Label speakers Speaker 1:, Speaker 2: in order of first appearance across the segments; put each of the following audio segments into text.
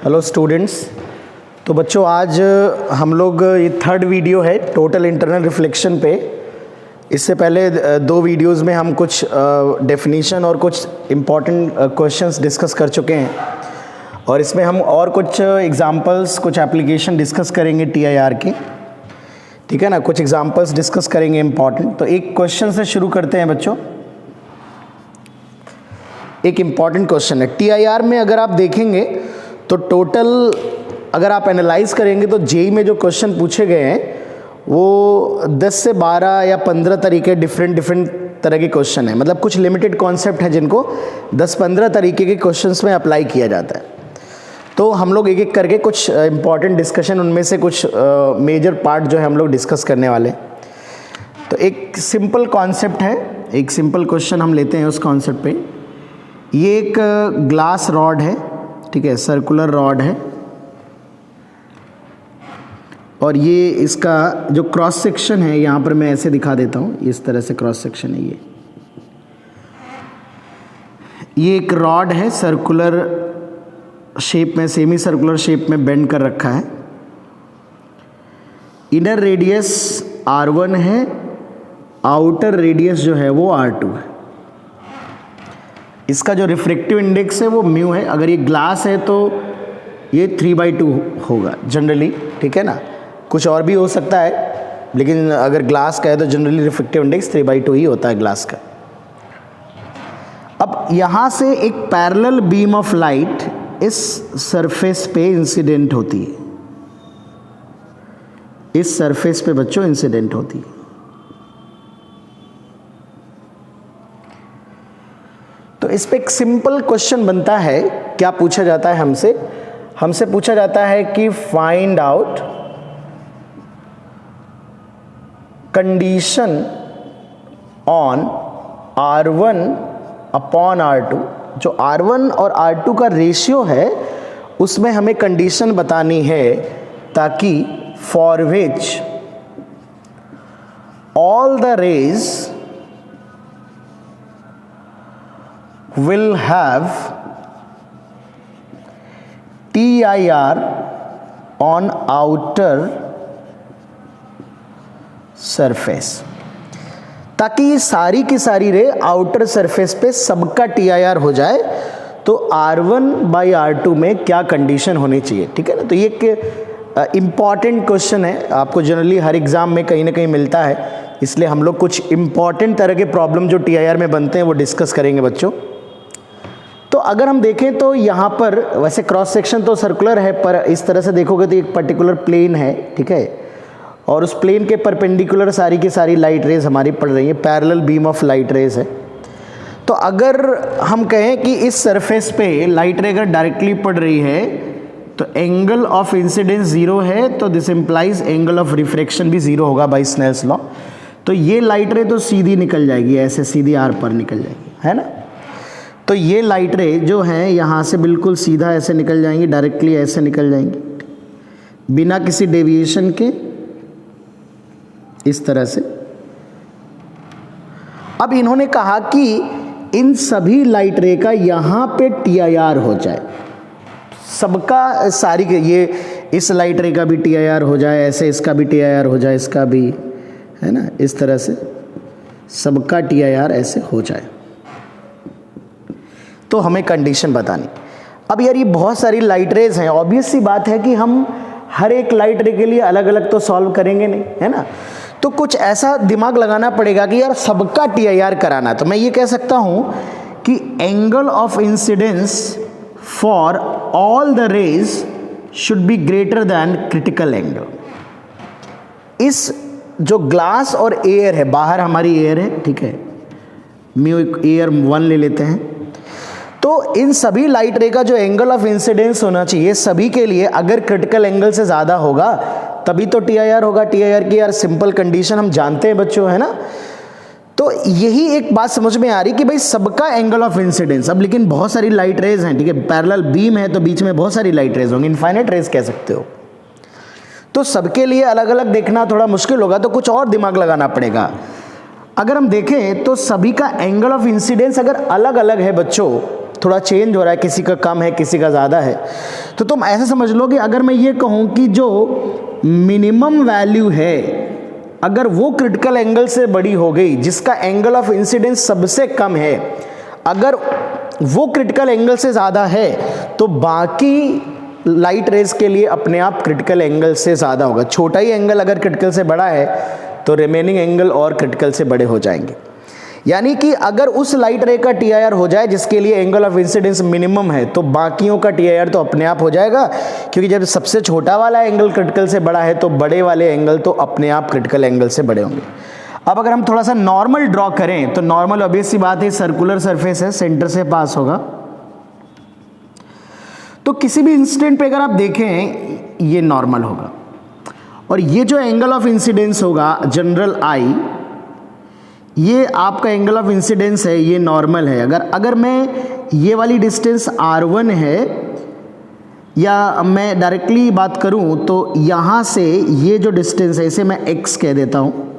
Speaker 1: Hello students. तो बच्चों आज हम लोग ये थर्ड वीडियो है टोटल इंटरनल रिफ्लेक्शन पे। इससे पहले दो वीडियोस में हम कुछ डेफिनीशन और कुछ इम्पॉर्टेंट क्वेश्चंस डिस्कस कर चुके हैं और इसमें हम और कुछ एग्जांपल्स कुछ एप्लीकेशन डिस्कस करेंगे टीआईआर की। ठीक है ना, कुछ एग्जांपल्स डिस्कस करेंगे इम्पॉर्टेंट। तो एक क्वेश्चन से शुरू करते हैं बच्चों। एक इम्पॉर्टेंट क्वेश्चन है टीआईआर में। अगर आप देखेंगे तो टोटल अगर आप एनालाइज करेंगे तो जेई में जो क्वेश्चन पूछे गए हैं वो 10 से 12 या 15 तरीके डिफरेंट तरह के क्वेश्चन है। मतलब कुछ लिमिटेड कॉन्सेप्ट है जिनको 10-15 तरीके के क्वेश्चंस में अप्लाई किया जाता है। तो हम लोग एक एक करके कुछ इंपॉर्टेंट डिस्कशन उनमें से कुछ मेजर पार्ट जो है हम लोग डिस्कस करने वाले हैं। तो एक सिंपल कॉन्सेप्ट है, एक सिंपल क्वेश्चन हम लेते हैं उस कॉन्सेप्ट पे। ये एक ग्लास रॉड है, ठीक है, सर्कुलर रॉड है और ये इसका जो क्रॉस सेक्शन है यहाँ पर मैं ऐसे दिखा देता हूँ। इस तरह से क्रॉस सेक्शन है। ये एक रॉड है, सर्कुलर शेप में, सेमी सर्कुलर शेप में बेंड कर रखा है। इनर रेडियस R1 है, आउटर रेडियस जो है वो R2 है। इसका जो रिफ्रैक्टिव इंडेक्स है वो म्यू है। अगर ये ग्लास है तो ये 3/2 होगा जनरली, ठीक है ना। कुछ और भी हो सकता है लेकिन अगर ग्लास का है तो जनरली रिफ्रैक्टिव इंडेक्स 3/2 ही होता है ग्लास का। अब यहाँ से एक पैरेलल बीम ऑफ लाइट इस सरफेस पे इंसिडेंट होती है। इस सरफेस पे बच्चों इंसिडेंट होती है। तो इस पे एक सिंपल क्वेश्चन बनता है। क्या पूछा जाता है हमसे पूछा जाता है कि find out condition on R1 upon R2। जो R1 और R2 का रेशियो है उसमें हमें कंडीशन बतानी है ताकि for which all the rays will have TIR on outer surface। ताकि ये सारी की सारी रे आउटर सरफेस पे सबका TIR हो जाए तो R1/R2 में क्या कंडीशन होनी चाहिए, ठीक है ना। तो ये एक इम्पॉर्टेंट क्वेश्चन है, आपको जनरली हर एग्जाम में कहीं ना कहीं मिलता है, इसलिए हम लोग कुछ इम्पॉर्टेंट तरह के प्रॉब्लम जो TIR में बनते हैं वो डिस्कस करेंगे बच्चों। तो अगर हम देखें तो यहाँ पर वैसे क्रॉस सेक्शन तो सर्कुलर है, पर इस तरह से देखोगे तो एक पर्टिकुलर प्लेन है, ठीक है, और उस प्लेन के परपेंडिकुलर सारी की सारी लाइट रेज हमारी पड़ रही है, parallel beam of light rays है। तो अगर हम कहें कि इस सरफेस पे लाइट रे अगर डायरेक्टली पड़ रही है तो एंगल ऑफ इंसिडेंस 0 है, तो this implies angle of refraction भी 0 होगा बाय स्नेल्स लॉ। तो ये लाइट रे तो सीधी निकल जाएगी, ऐसे सीधी R पर निकल जाएगी, है ना। तो ये लाइट रे जो है यहाँ से बिल्कुल सीधा ऐसे निकल जाएंगी, डायरेक्टली ऐसे निकल जाएंगी बिना किसी डेविएशन के, इस तरह से। अब इन्होंने कहा कि इन सभी लाइट रे का यहाँ पे TIR हो जाए, सबका सारी के, ये इस लाइट रे का भी TIR हो जाए, ऐसे इसका भी TIR हो जाए, इसका भी, है ना, इस तरह से सबका TIR ऐसे हो जाए तो हमें कंडीशन बतानी। अब यार ये बहुत सारी लाइट रेज हैं, ऑब्वियस सी बात है कि हम हर एक लाइट रे के लिए अलग अलग तो सॉल्व करेंगे नहीं, है ना। तो कुछ ऐसा दिमाग लगाना पड़ेगा कि यार सबका TIR कराना। तो मैं ये कह सकता हूँ कि angle of incidence for all the rays should be greater than critical angle. इस जो ग्लास और एयर है, बाहर हमारी एयर है, ठीक है, म्यू एयर 1 ले लेते हैं। तो इन सभी लाइट रे का जो एंगल ऑफ इंसिडेंस होना चाहिए सभी के लिए, अगर क्रिटिकल एंगल से ज़्यादा होगा तभी तो TIR होगा। TIR की यार सिंपल कंडीशन हम जानते हैं बच्चों, है ना। तो यही एक बात समझ में आ रही कि भाई सबका एंगल ऑफ इंसिडेंस। अब लेकिन बहुत सारी लाइट रेज हैं, ठीक है, पैरेलल बीम है तो बीच में बहुत सारी लाइट रेज होंगी, इनफाइनाइट रेज कह सकते हो। तो सबके लिए अलग अलग देखना थोड़ा मुश्किल होगा, तो कुछ और दिमाग लगाना पड़ेगा। अगर हम देखें तो सभी का एंगल ऑफ इंसिडेंस अगर अलग अलग है बच्चों थोड़ा चेंज हो रहा है, किसी का कम है किसी का ज़्यादा है। तो तुम ऐसे समझ लो कि अगर मैं ये कहूँ कि जो मिनिमम वैल्यू है अगर वो क्रिटिकल एंगल से बड़ी हो गई, जिसका एंगल ऑफ इंसिडेंस सबसे कम है, अगर वो क्रिटिकल एंगल से ज़्यादा है तो बाकी लाइट रेज के लिए अपने आप क्रिटिकल एंगल से ज़्यादा होगा। छोटा ही एंगल अगर क्रिटिकल से बड़ा है तो रिमेनिंग एंगल और क्रिटिकल से बड़े हो जाएंगे। यानी कि अगर उस लाइट रे का TIR हो जाए जिसके लिए एंगल ऑफ इंसिडेंस मिनिमम है तो बाकियों का TIR तो अपने आप हो जाएगा, क्योंकि जब सबसे छोटा वाला एंगल क्रिटिकल से बड़ा है तो बड़े वाले एंगल तो अपने आप क्रिटिकल एंगल से बड़े होंगे। अब अगर हम थोड़ा सा नॉर्मल ड्रॉ करें तो नॉर्मल ऑब्वियस सी बात है, सर्कुलर सरफेस है, सेंटर से पास होगा। तो किसी भी इंसिडेंट पे अगर आप देखें ये नॉर्मल होगा, और ये जो एंगल ऑफ इंसिडेंस होगा जनरल आई, ये आपका एंगल ऑफ इंसिडेंस है, ये नॉर्मल है। अगर मैं ये वाली डिस्टेंस r1 है, या मैं डायरेक्टली बात करूं तो यहाँ से ये जो डिस्टेंस है इसे मैं x कह देता हूँ,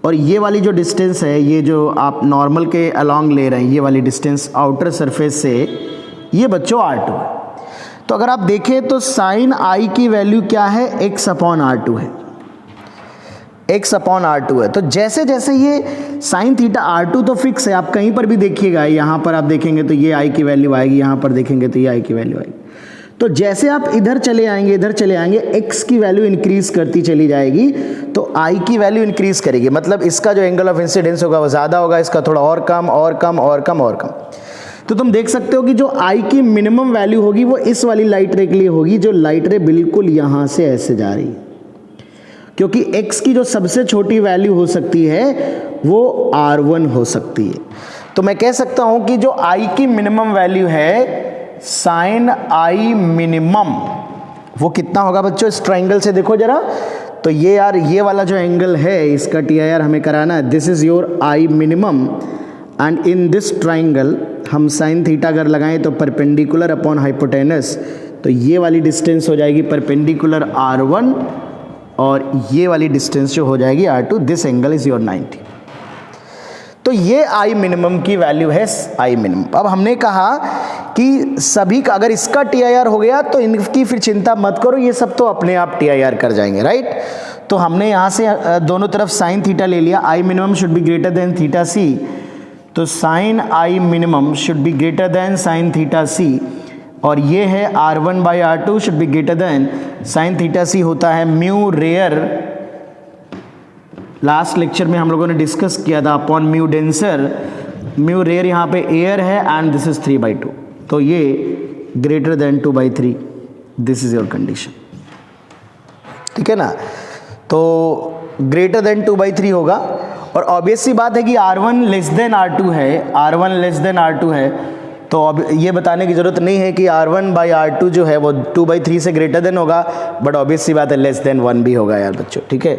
Speaker 1: और ये वाली जो डिस्टेंस है, ये जो आप नॉर्मल के अलोंग ले रहे हैं, ये वाली डिस्टेंस आउटर सरफेस से, ये बच्चों r2 है। तो अगर आप देखें तो साइन i की वैल्यू क्या है, x/r2 है, x/r2 है। तो जैसे जैसे ये साइन थीटा r2 तो फिक्स है, आप कहीं पर भी देखिएगा, यहाँ पर आप देखेंगे तो ये i की वैल्यू आएगी, यहाँ पर देखेंगे तो ये i की वैल्यू आएगी। तो जैसे आप इधर चले आएंगे इधर चले आएंगे, x की वैल्यू इंक्रीज करती चली जाएगी, तो i की वैल्यू इंक्रीज करेगी, मतलब इसका जो एंगल ऑफ इंसिडेंस होगा वो ज़्यादा होगा, इसका थोड़ा और कम और कम और कम और कम। तो तुम देख सकते हो कि जो i की मिनिमम वैल्यू होगी वो इस वाली लाइट रे के लिए होगी, जो लाइट रे बिल्कुल यहाँ से ऐसे जा रही है, क्योंकि x की जो सबसे छोटी वैल्यू हो सकती है वो r1 हो सकती है। तो मैं कह सकता हूं कि जो i की मिनिमम वैल्यू है साइन i मिनिमम, वो कितना होगा बच्चों, इस ट्राइंगल से देखो जरा। तो ये यार ये वाला जो एंगल है इसका TIR हमें कराना है, this is your i minimum, and in this triangle हम साइन थीटा अगर लगाएं तो परपेंडिकुलर अपॉन हाइपोटेनस, तो ये वाली डिस्टेंस हो जाएगी परपेंडिकुलर r1, और ये वाली डिस्टेंस जो हो जाएगी r2, this angle is your 90। तो ये i मिनिमम की वैल्यू है i मिनिमम। अब हमने कहा कि सभी का अगर इसका TIR हो गया तो इनकी फिर चिंता मत करो, ये सब तो अपने आप TIR कर जाएंगे, राइट। तो हमने यहाँ से दोनों तरफ साइन थीटा ले लिया, i minimum should be greater than theta c, तो sine i minimum should be greater than sine theta c, और ये है r1/r2 should be greater than sine theta c होता है म्यू रेयर, लास्ट लेक्चर में हम लोगों ने डिस्कस किया था, upon mu denser. Mu rare यहाँ पे एयर है एंड दिस इज 3/2, तो ये greater than 2/3, this is your condition, ठीक है ना। तो ग्रेटर देन 2/3 होगा, और ऑब्वियस सी बात है कि r1 लेस देन r2 है, r1 लेस देन r2 है, तो अब ये बताने की ज़रूरत नहीं है कि r1/r2 जो है वो 2/3 से ग्रेटर देन होगा, बट ऑब्वियस सी बात है लेस देन 1 भी होगा यार बच्चों, ठीक है।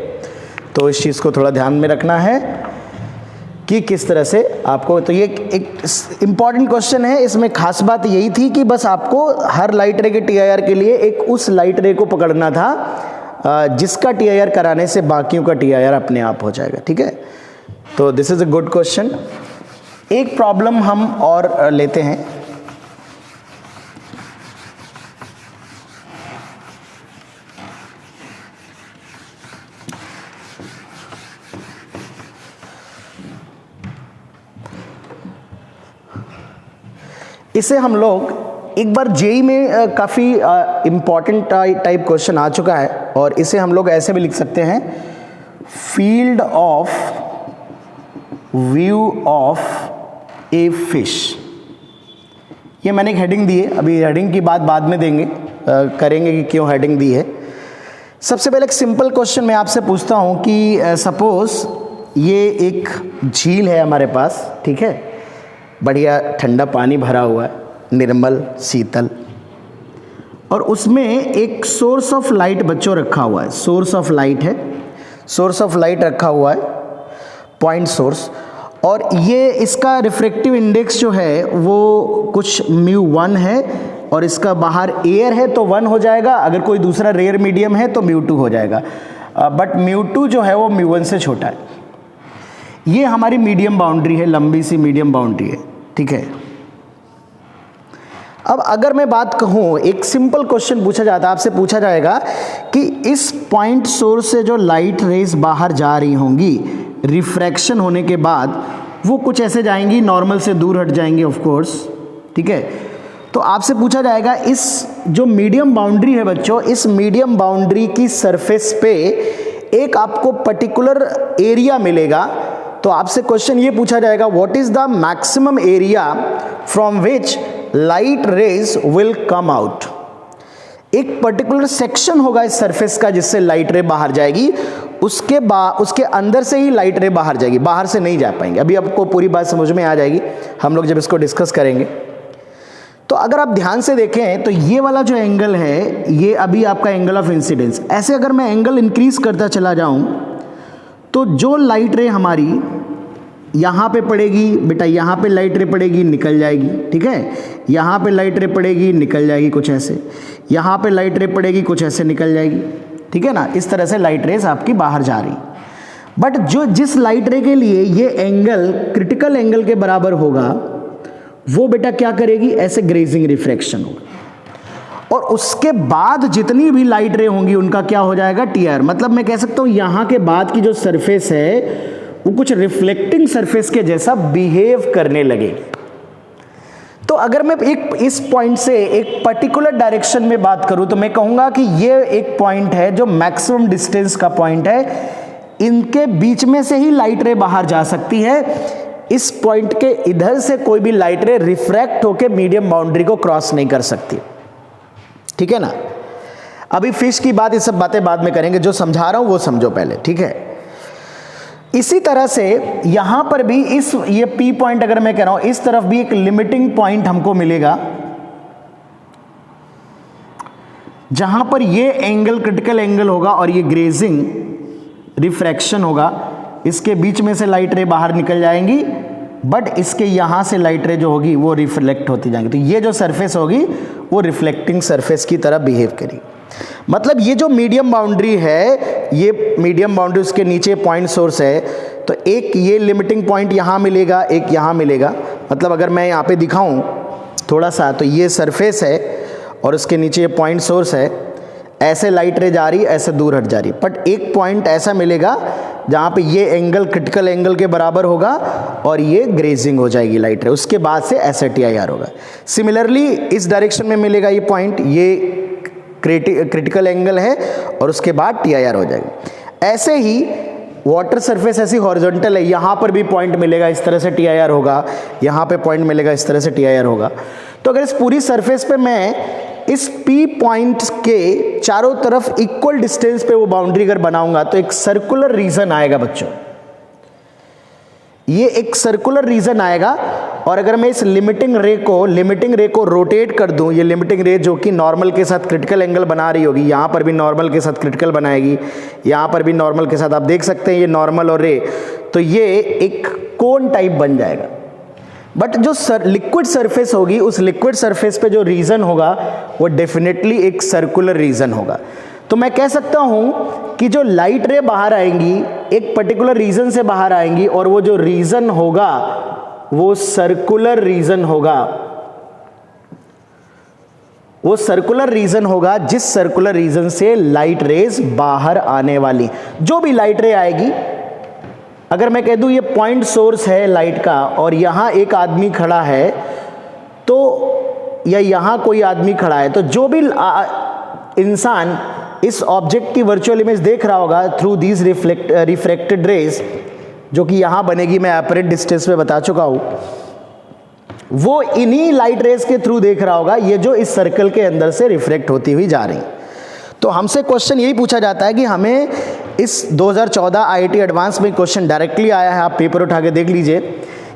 Speaker 1: तो इस चीज़ को थोड़ा ध्यान में रखना है कि किस तरह से आपको, तो ये एक इम्पॉर्टेंट क्वेश्चन है। इसमें खास बात यही थी कि बस आपको हर लाइट रे के TIR के लिए एक उस लाइट रे को पकड़ना था जिसका TIR कराने से बाकियों का TIR अपने आप हो जाएगा, ठीक है। तो this is a good question. एक प्रॉब्लम हम और लेते हैं। इसे हम लोग एक बार जेई में काफ़ी इम्पॉर्टेंट टाइप क्वेश्चन आ चुका है, और इसे हम लोग ऐसे भी लिख सकते हैं, field of view of a fish. ये मैंने एक हेडिंग दी है, अभी हेडिंग की बात बाद में देंगे, करेंगे कि क्यों हेडिंग दी है। सबसे पहले एक सिंपल क्वेश्चन मैं आपसे पूछता हूँ कि सपोज ये एक झील है हमारे पास, ठीक है, बढ़िया ठंडा पानी भरा हुआ है, निर्मल शीतल, और उसमें एक सोर्स ऑफ लाइट बच्चों रखा हुआ है, सोर्स ऑफ लाइट है, सोर्स ऑफ लाइट रखा हुआ है, पॉइंट सोर्स, और ये इसका रिफ्रैक्टिव इंडेक्स जो है वो कुछ μ1 है, और इसका बाहर एयर है तो 1 हो जाएगा, अगर कोई दूसरा रेयर मीडियम है तो μ2 हो जाएगा, बट μ2 जो है वो μ1 से छोटा है। ये हमारी मीडियम बाउंड्री है, लंबी सी मीडियम बाउंड्री है, ठीक है। अब अगर मैं बात कहूँ, एक सिंपल क्वेश्चन पूछा जाता है, आपसे पूछा जाएगा कि इस पॉइंट सोर्स से जो लाइट रेज बाहर जा रही होंगी रिफ्रैक्शन होने के बाद वो कुछ ऐसे जाएंगी, नॉर्मल से दूर हट जाएंगी ऑफ कोर्स, ठीक है। तो आपसे पूछा जाएगा इस जो मीडियम बाउंड्री है बच्चों, इस मीडियम बाउंड्री की सरफेस पे एक आपको पर्टिकुलर एरिया मिलेगा। तो आपसे क्वेश्चन ये पूछा जाएगा what is the maximum area from which light rays will come out. एक पर्टिकुलर सेक्शन होगा इस सरफेस का जिससे लाइट रे बाहर जाएगी, उसके अंदर से ही लाइट रे बाहर जाएगी, बाहर से नहीं जा पाएंगे। अभी आपको पूरी बात समझ में आ जाएगी हम लोग जब इसको डिस्कस करेंगे। तो अगर आप ध्यान से देखें तो ये वाला जो एंगल है ये अभी आपका एंगल ऑफ इंसिडेंस, ऐसे अगर मैं एंगल इंक्रीज करता चला जाऊं तो जो लाइट रे हमारी यहाँ पे पड़ेगी बेटा, यहाँ पे लाइट रे पड़ेगी निकल जाएगी, ठीक है। यहाँ पे लाइट रे पड़ेगी निकल जाएगी कुछ ऐसे, यहाँ पे लाइट रे पड़ेगी कुछ ऐसे निकल जाएगी, ठीक है ना। इस तरह से लाइट रेज आपकी बाहर जा रही। बट जो जिस लाइट रे के लिए ये एंगल क्रिटिकल एंगल के बराबर होगा वो बेटा क्या करेगी, ऐसे ग्रेजिंग रिफ्रैक्शन होगा। और उसके बाद जितनी भी लाइट रे होंगी उनका क्या हो जाएगा, टीआर। मतलब मैं कह सकता हूं यहाँ के बाद की जो सरफेस है वो कुछ रिफ्लेक्टिंग सरफेस के जैसा बिहेव करने लगे। तो अगर मैं एक इस पॉइंट से एक पर्टिकुलर डायरेक्शन में बात करूं तो मैं कहूंगा कि ये एक पॉइंट है जो मैक्सिमम डिस्टेंस का पॉइंट है, इनके बीच में से ही लाइट रे बाहर जा सकती है। इस पॉइंट के इधर से कोई भी लाइट रे रिफ्रैक्ट होकर मीडियम बाउंड्री को क्रॉस नहीं कर सकती, ठीक है ना। अभी फिश की बात, ये सब बातें बाद में करेंगे, जो समझा रहा हूं वो समझो पहले, ठीक है। इसी तरह से यहां पर भी ये P पॉइंट अगर मैं कह रहा हूं, इस तरफ भी एक लिमिटिंग पॉइंट हमको मिलेगा जहां पर ये एंगल क्रिटिकल एंगल होगा और ये ग्रेजिंग रिफ्रैक्शन होगा। इसके बीच में से लाइट रे बाहर निकल जाएंगी, बट इसके यहां से लाइट रे जो होगी वो रिफ्लेक्ट होती जाएंगी। तो ये जो सरफेस होगी वो रिफ्लेक्टिंग सरफेस की तरह बिहेव करेगी। मतलब ये जो मीडियम बाउंड्री है, ये मीडियम बाउंड्री, उसके नीचे पॉइंट सोर्स है, तो एक ये लिमिटिंग पॉइंट यहाँ मिलेगा, एक यहाँ मिलेगा। मतलब अगर मैं यहाँ पे दिखाऊं थोड़ा सा, तो ये सरफेस है और उसके नीचे ये पॉइंट सोर्स है, ऐसे लाइट रे जा रही, ऐसे दूर हट जा रही। बट एक पॉइंट ऐसा मिलेगा जहाँ पे ये एंगल क्रिटिकल एंगल के बराबर होगा और ये ग्रेजिंग हो जाएगी लाइट रे, उसके बाद से ऐसे TIR होगा। सिमिलरली इस डायरेक्शन में मिलेगा ये पॉइंट, ये क्रिटिकल एंगल है और उसके बाद TIR हो जाएगी। ऐसे ही वाटर सरफेस ऐसी हॉरिजॉन्टल है, यहाँ पर भी पॉइंट मिलेगा, इस तरह से TIR होगा, यहाँ पे पॉइंट मिलेगा, इस तरह से TIR होगा। तो अगर इस पूरी सरफेस पे मैं इस P पॉइंट के चारों तरफ इक्वल डिस्टेंस पे वो बाउंड्री अगर बनाऊंगा तो एक सर्कुलर रीजन आएगा बच्चों, ये एक सर्कुलर रीजन आएगा। और अगर मैं इस लिमिटिंग रे को रोटेट कर दूं, ये लिमिटिंग रे जो कि नॉर्मल के साथ क्रिटिकल एंगल बना रही होगी, यहाँ पर भी नॉर्मल के साथ क्रिटिकल बनाएगी, यहाँ पर भी नॉर्मल के साथ, आप देख सकते हैं ये नॉर्मल और रे, तो ये एक कोन टाइप बन जाएगा। बट जो लिक्विड सरफेस होगी, उस लिक्विड सरफेस पे जो रीजन होगा वो डेफिनेटली एक सर्कुलर रीजन होगा। तो मैं कह सकता हूं कि जो लाइट रे बाहर आएंगी एक पर्टिकुलर रीजन से बाहर आएंगी और वो जो रीजन होगा वो सर्कुलर रीजन होगा। वो सर्कुलर रीजन होगा जिस सर्कुलर रीजन से लाइट रेज बाहर आने वाली। जो भी लाइट रे आएगी, अगर मैं कह दूं ये पॉइंट सोर्स है लाइट का और यहां एक आदमी खड़ा है, तो या यहां कोई आदमी खड़ा है, तो जो भी इंसान इस ऑब्जेक्ट की वर्चुअल इमेज देख रहा होगा थ्रू दीज रिफ्लेक्टेड रेज, जो कि यहां बनेगी, मैं अपरेंट डिस्टेंस में बता चुका हूं, वो इन्हीं लाइट रेज के थ्रू देख रहा होगा, ये जो इस सर्कल के अंदर से रिफ्लेक्ट होती हुई जा रही। तो हमसे क्वेश्चन यही पूछा जाता है कि हमें इस 2014 IIT एडवांस में क्वेश्चन डायरेक्टली आया है, आप पेपर उठा के देख लीजिए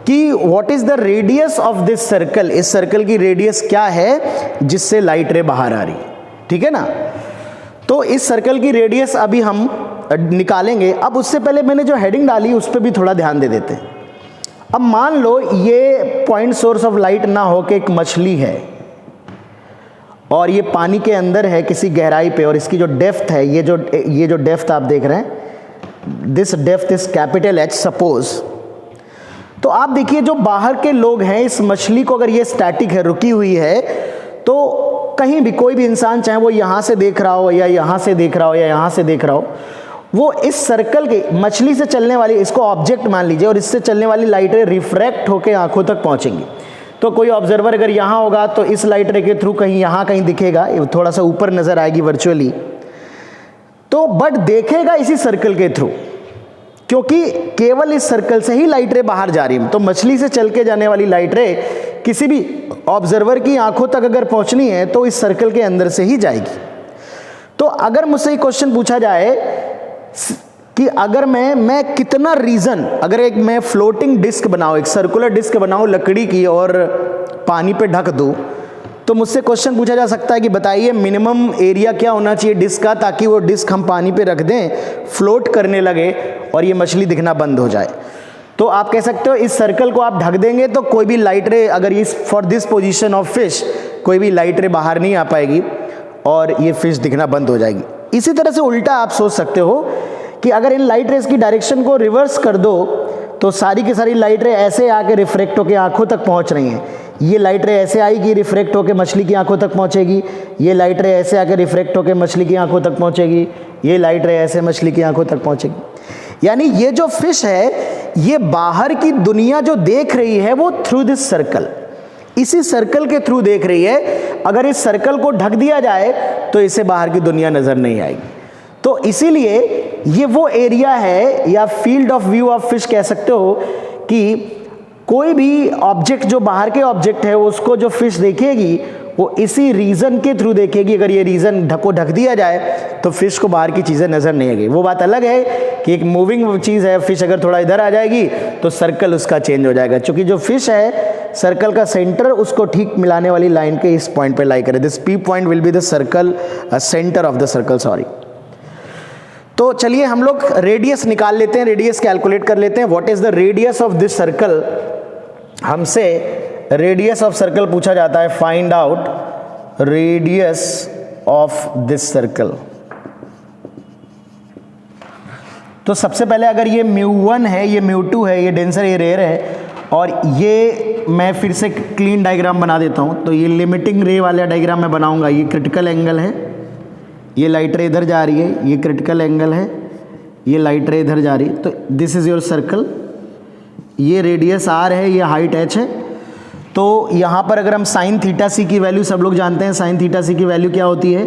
Speaker 1: कि what is the radius of this circle, इस सर्कल की रेडियस क्या है जिससे लाइट रे बाहर आ रही, ठीक है ना। तो इस सर्कल की रेडियस अभी हम निकालेंगे। अब उससे पहले मैंने जो हेडिंग डाली उस पर भी थोड़ा ध्यान दे देते हैं। अब मान लो ये पॉइंट सोर्स ऑफ लाइट ना हो के एक मछली है और ये पानी के अंदर है किसी गहराई पे, और इसकी जो डेप्थ है, ये जो डेप्थ आप देख रहे हैं, this depth is capital H suppose. तो आप देखिए जो बाहर के लोग हैं, इस मछली को अगर ये स्टैटिक है, रुकी हुई है, तो कहीं भी कोई भी इंसान, चाहे वो यहाँ से देख रहा हो या यहाँ से देख रहा हो या यहाँ से देख रहा हो, वो इस सर्कल के, मछली से चलने वाली, इसको ऑब्जेक्ट मान लीजिए, और इससे चलने वाली लाइट रे रिफ्रैक्ट होकर आंखों तक पहुँचेंगी। तो कोई ऑब्जर्वर अगर यहाँ होगा तो इस लाइट रे के थ्रू कहीं यहाँ कहीं दिखेगा, थोड़ा सा ऊपर नजर आएगी वर्चुअली, तो बट देखेगा इसी सर्कल के थ्रू, क्योंकि केवल इस सर्कल से ही लाइट रे बाहर जा रही है। तो मछली से चल के जाने वाली लाइट रे किसी भी ऑब्जर्वर की आंखों तक अगर पहुंचनी है तो इस सर्कल के अंदर से ही जाएगी। तो अगर मुझसे एक क्वेश्चन पूछा जाए कि अगर मैं कितना रीजन, अगर एक मैं फ्लोटिंग डिस्क बनाऊं, एक सर्कुलर डिस्क बनाऊं लकड़ी की और पानी पे ढक दूं, तो मुझसे क्वेश्चन पूछा जा सकता है कि बताइए मिनिमम एरिया क्या होना चाहिए डिस्क का, ताकि वो डिस्क हम पानी पे रख दें, फ्लोट करने लगे और ये मछली दिखना बंद हो जाए। तो आप कह सकते हो इस सर्कल को आप ढक देंगे तो कोई भी लाइट रे, अगर इस for this position of fish, कोई भी लाइट रे बाहर नहीं आ पाएगी और ये फिश दिखना बंद हो जाएगी। इसी तरह से उल्टा आप सोच सकते हो कि अगर इन लाइट रेस की डायरेक्शन को रिवर्स कर दो तो सारी की सारी लाइट रे ऐसे आके रिफ्रेक्ट होकर आंखों तक पहुंच रही हैं। ये लाइट रे ऐसे आएगी, रिफ्रेक्ट होकर मछली की आंखों तक पहुंचेगी, ये लाइट रे ऐसे आके रिफ्रेक्ट होकर मछली की आंखों तक पहुंचेगी, ये लाइट रे ऐसे मछली की आंखों तक पहुंचेगी। यानी ये जो फिश है, ये बाहर की दुनिया जो देख रही है वो थ्रू दिस सर्कल, इसी सर्कल के थ्रू देख रही है। अगर इस सर्कल को ढक दिया जाए तो इसे बाहर की दुनिया नजर नहीं आएगी। तो इसीलिए ये वो एरिया है, या field of view of fish कह सकते हो, कि कोई भी ऑब्जेक्ट जो बाहर के ऑब्जेक्ट है उसको जो फिश देखेगी वो इसी रीजन के थ्रू देखेगी। अगर ये रीजन ढक दिया जाए तो फिश को बाहर की चीज़ें नज़र नहीं आएगी। वो बात अलग है कि एक मूविंग चीज़ है, फिश अगर थोड़ा इधर आ जाएगी तो सर्कल उसका चेंज हो जाएगा, क्योंकि जो फिश है सर्कल का सेंटर उसको ठीक मिलाने वाली लाइन के इस पॉइंट पे लाई करे। This P point will be the circle centre of the circle, sorry. तो चलिए हम लोग रेडियस निकाल लेते हैं, रेडियस कैलकुलेट कर लेते हैं। What is the radius of this circle? हमसे रेडियस ऑफ सर्कल पूछा जाता है, find out radius of this circle. तो सबसे पहले अगर ये μ1 है, ये μ2 है, ये डेंसर, ये रेयर है, और ये मैं फिर से क्लीन डायग्राम बना देता हूँ। तो ये लिमिटिंग रे वाला डायग्राम मैं बनाऊंगा। ये क्रिटिकल एंगल है, ये लाइट रे इधर जा रही है, ये क्रिटिकल एंगल है, ये लाइट रे इधर जा रही है। तो दिस इज योर सर्कल, ये रेडियस r है, ये हाइट h है। तो यहाँ पर अगर हम साइन थीटा सी की वैल्यू, सब लोग जानते हैं साइन थीटा सी की वैल्यू क्या होती है,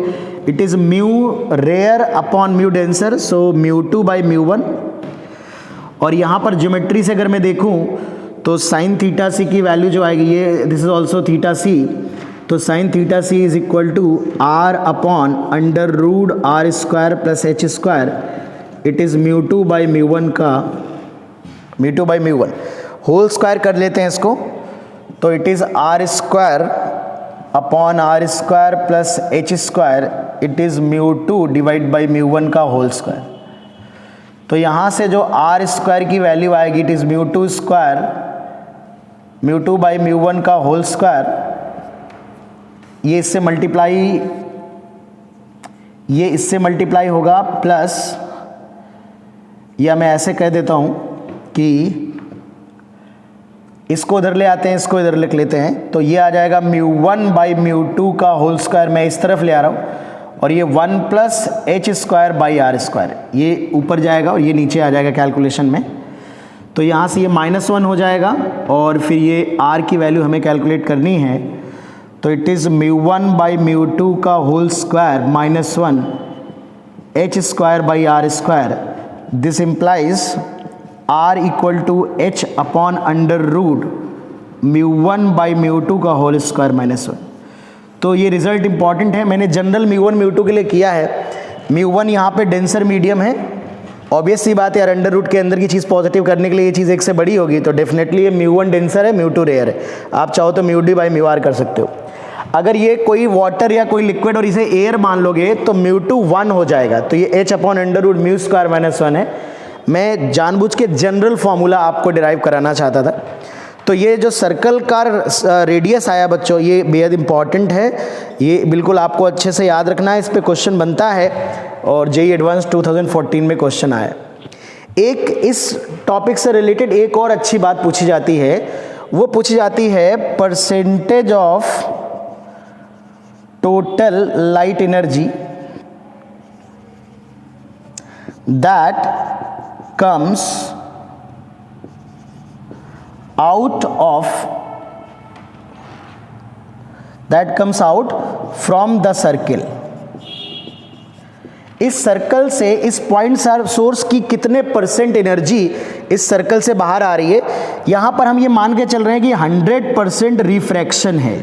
Speaker 1: it is mu rarer upon mu denser, so μ2 by μ1। और यहाँ पर ज्योमेट्री से अगर मैं देखूँ तो साइन थीटा सी की वैल्यू जो आएगी, ये this is also theta c, तो sine theta c is equal to r upon under root r square plus h square, it is μ2 by μ1 का, μ2 बाई μ1 होल स्क्वायर कर लेते हैं इसको। तो it is r square upon r square plus h square, it is μ2 divide by μ1 का whole square. तो यहाँ से जो r स्क्वायर की वैल्यू आएगी, इट इज़ μ2 स्क्वायर, μ2 बाई μ1 का होल स्क्वायर, ये इससे मल्टीप्लाई होगा प्लस, या मैं ऐसे कह देता हूँ कि इसको इधर ले आते हैं, इसको इधर लिख लेते हैं। तो ये आ जाएगा μ1 बाई μ2 का होल स्क्वायर, मैं इस तरफ ले आ रहा हूँ, और ये 1 plus h square by r square, ये ऊपर जाएगा और ये नीचे आ जाएगा कैलकुलेशन में। तो यहाँ से ये -1 हो जाएगा, और फिर ये r की वैल्यू हमें कैलकुलेट करनी है। तो इट इज़ μ1 बाई μ2 का whole square -1 h square by r square. This implies r equal to h upon under root μ1 by μ2 का होल स्क्वायर -1। तो ये रिजल्ट इंपॉर्टेंट है, मैंने जनरल μ1 μ2 के लिए किया है। μ1 यहाँ पे डेंसर मीडियम है, ऑब्वियस सी बात है यार, अंडर रूट के अंदर की चीज़ पॉजिटिव करने के लिए ये चीज़ एक से बड़ी होगी, तो डेफिनेटली ये μ1 डेंसर है, μ2 रेयर है। आप चाहो तो μd बाई μr कर सकते हो। अगर ये कोई वाटर या कोई लिक्विड और इसे एयर मान लोगे तो μ2 1 हो जाएगा। तो ये h upon under root mu square -1 है। मैं जानबूझ के जनरल फॉर्मूला आपको डिराइव कराना चाहता था। तो ये जो सर्कल का रेडियस आया बच्चों, ये बेहद इंपॉर्टेंट है, ये बिल्कुल आपको अच्छे से याद रखना है, इस पे क्वेश्चन बनता है और जेईई एडवांस 2014 में क्वेश्चन आया। एक इस टॉपिक से रिलेटेड एक और अच्छी बात पूछी जाती है, वो पूछी जाती है percentage of total light energy that comes out from the circle। इस सर्कल से, इस पॉइंट सोर्स की कितने परसेंट एनर्जी इस सर्कल से बाहर आ रही है। यहां पर हम ये मान के चल रहे हैं कि 100% रिफ्रैक्शन है,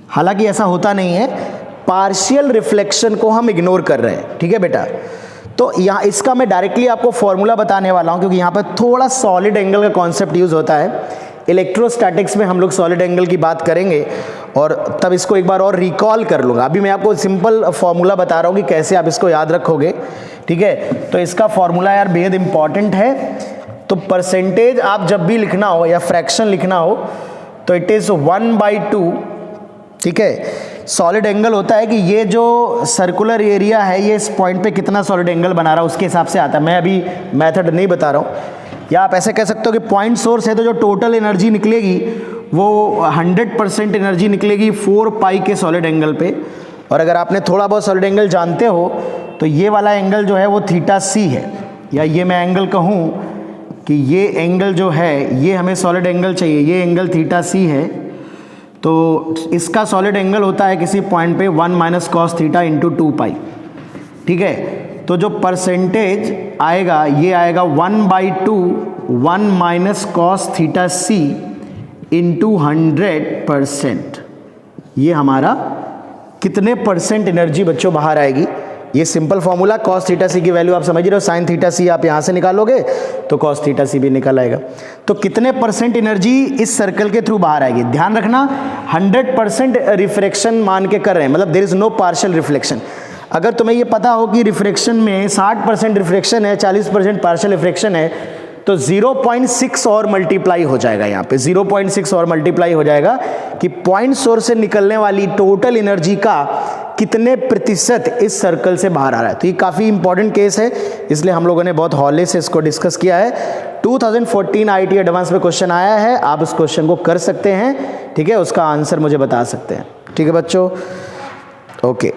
Speaker 1: हालांकि ऐसा होता नहीं है, पार्शियल रिफ्लेक्शन को हम इग्नोर कर रहे हैं, ठीक है बेटा। तो यहाँ इसका मैं डायरेक्टली आपको फॉर्मूला बताने वाला हूँ, क्योंकि यहाँ पर थोड़ा सॉलिड एंगल का कॉन्सेप्ट यूज होता है। इलेक्ट्रोस्टैटिक्स में हम लोग सॉलिड एंगल की बात करेंगे और तब इसको एक बार और रिकॉल कर लूँगा। अभी मैं आपको सिंपल फॉर्मूला बता रहा हूँ कि कैसे आप इसको याद रखोगे, ठीक है। तो इसका फॉर्मूला यार बेहद इंपॉर्टेंट है। तो परसेंटेज आप जब भी लिखना हो या फ्रैक्शन लिखना हो तो इट इज़ 1/2, ठीक है। सॉलिड एंगल होता है कि ये जो सर्कुलर एरिया है ये इस पॉइंट पे कितना सॉलिड एंगल बना रहा है उसके हिसाब से आता है। मैं अभी मेथड नहीं बता रहा हूँ। या आप ऐसे कह सकते हो कि पॉइंट सोर्स है तो जो टोटल एनर्जी निकलेगी वो 100% एनर्जी निकलेगी 4 पाई के सॉलिड एंगल पे। और अगर आपने थोड़ा बहुत सॉलिड एंगल जानते हो तो ये वाला एंगल जो है वो थीटा सी है, या ये मैं एंगल कहूँ कि ये एंगल जो है ये हमें सॉलिड एंगल चाहिए, ये एंगल थीटा सी है। तो इसका सॉलिड एंगल होता है किसी पॉइंट पे 1 माइनस कॉस थीटा इंटू 2 पाई, ठीक है। तो जो परसेंटेज आएगा ये आएगा 1/2 1 माइनस कॉस थीटा सी इंटू 100%। ये हमारा कितने परसेंट एनर्जी बच्चों बाहर आएगी। ये सिंपल फॉर्मूला, कॉस थीटा सी की वैल्यू आप समझ रहे हो, साइन थीटा सी आप यहाँ से निकालोगे तो कॉस थीटा सी भी निकल आएगा। तो कितने परसेंट एनर्जी इस सर्कल के थ्रू बाहर आएगी। ध्यान रखना 100% रिफ्रैक्शन मान के कर रहे हैं, मतलब there is no partial reflection. अगर तुम्हें ये पता हो कि रिफ्रैक्शन में 60% रिफ्रैक्शन है, 40% पार्शियल रिफ्रैक्शन है, तो 0.6 और मल्टीप्लाई हो जाएगा। यहाँ पे 0.6 और मल्टीप्लाई हो जाएगा कि पॉइंट सोर्स से निकलने वाली टोटल एनर्जी का कितने प्रतिशत इस सर्कल से बाहर आ रहा है। तो ये काफ़ी इंपॉर्टेंट केस है, इसलिए हम लोगों ने बहुत हौले से इसको डिस्कस किया है। 2014 IIT एडवांस में क्वेश्चन आया है, आप उस क्वेश्चन को कर सकते हैं, ठीक है। उसका आंसर मुझे बता सकते हैं, ठीक है बच्चों। ओके।